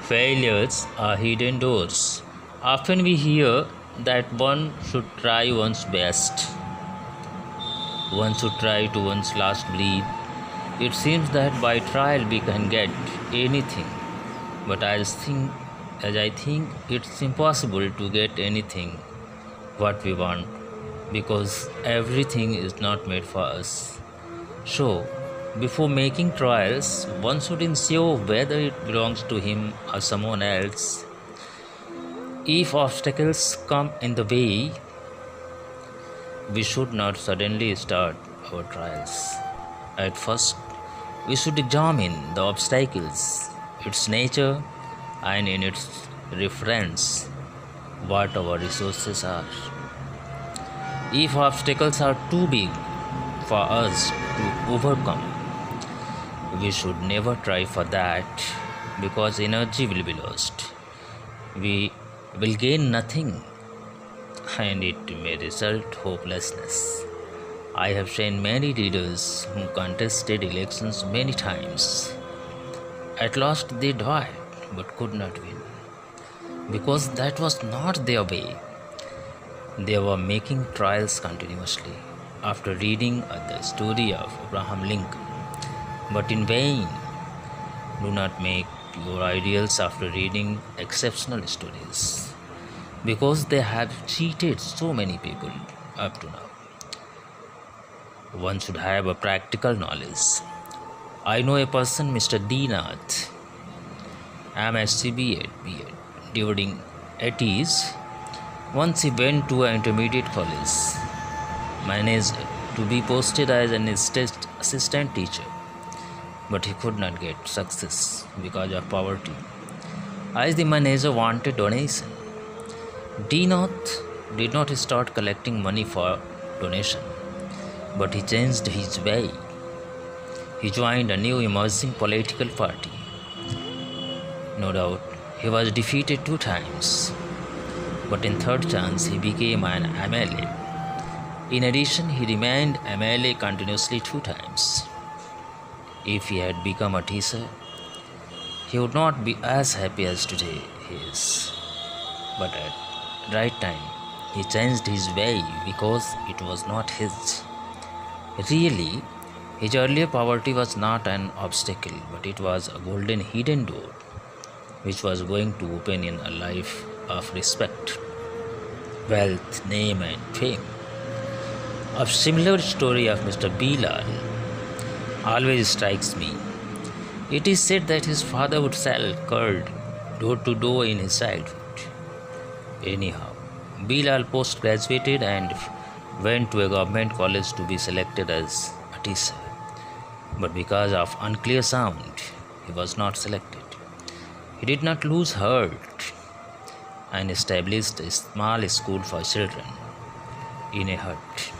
Failures are hidden doors. Often we hear that one should try one's best. One should try to one's last breath. It seems that by trial we can get anything. But as I think it's impossible to get anything what we want because everything is not made for us. So, before making trials, one should ensure whether it belongs to him or someone else. If obstacles come in the way, we should not suddenly start our trials. At first, we should examine the obstacles, its nature, and in its reference, what our resources are. If obstacles are too big for us to overcome, we should never try for that because energy will be lost. We will gain nothing and it may result hopelessness. I have seen many leaders who contested elections many times. At last they died but could not win because that was not their way. They were making trials continuously after reading the story of Abraham Lincoln, but in vain. Do not make your ideals after reading exceptional stories because they have cheated so many people up to now. One should have a practical knowledge. I know a person, Mr. D. Nath, MSc B.Ed during 80s. Once he went to an intermediate college, managed to be posted as an assistant teacher, but he could not get success because of poverty. As the manager wanted donation, D. Nath did not start collecting money for donation, but he changed his way. He joined a new emerging political party. No doubt, he was defeated 2 times, but in third chance he became an MLA. In addition, he remained MLA continuously 2 times. If he had become a teacher, he would not be as happy as today he is. But at right time, he changed his way because it was not his. Really, his earlier poverty was not an obstacle, but it was a golden hidden door which was going to open in a life of respect, wealth, name and fame. A similar story of Mr. Bilal always strikes me. It is said that his father would sell curd door to door in his childhood. Anyhow, Bilal post-graduated and went to a government college to be selected as a teacher. But because of unclear sound, he was not selected. He did not lose heart and established a small school for children in a hut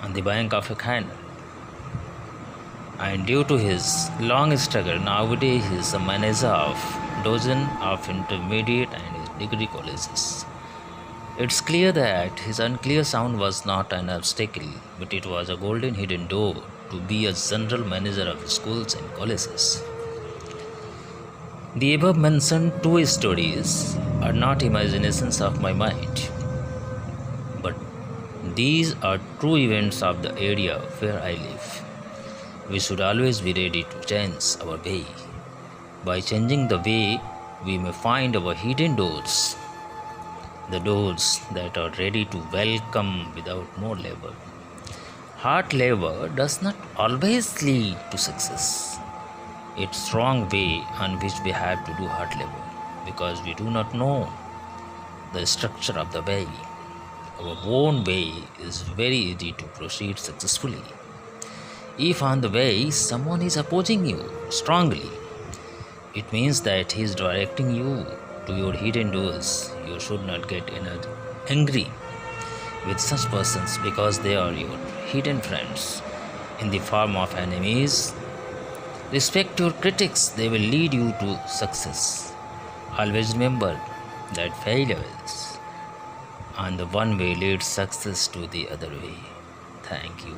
on the bank of a canal. And due to his long struggle, nowadays he is a manager of dozen of intermediate and degree colleges. It's clear that his unclear sound was not an obstacle, but it was a golden hidden door to be a general manager of schools and colleges. The above mentioned 2 stories are not imaginations of my mind, but these are true events of the area where I live. We should always be ready to change our way. By changing the way, we may find our hidden doors, the doors that are ready to welcome without more labor. Hard labor does not always lead to success. It's wrong way on which we have to do hard labor because we do not know the structure of the way. Our own way is very easy to proceed successfully. If on the way someone is opposing you strongly, it means that he is directing you to your hidden doors. You should not get angry with such persons because they are your hidden friends in the form of enemies. Respect your critics, they will lead you to success. Always remember that failures on the one way leads success to the other way. Thank you.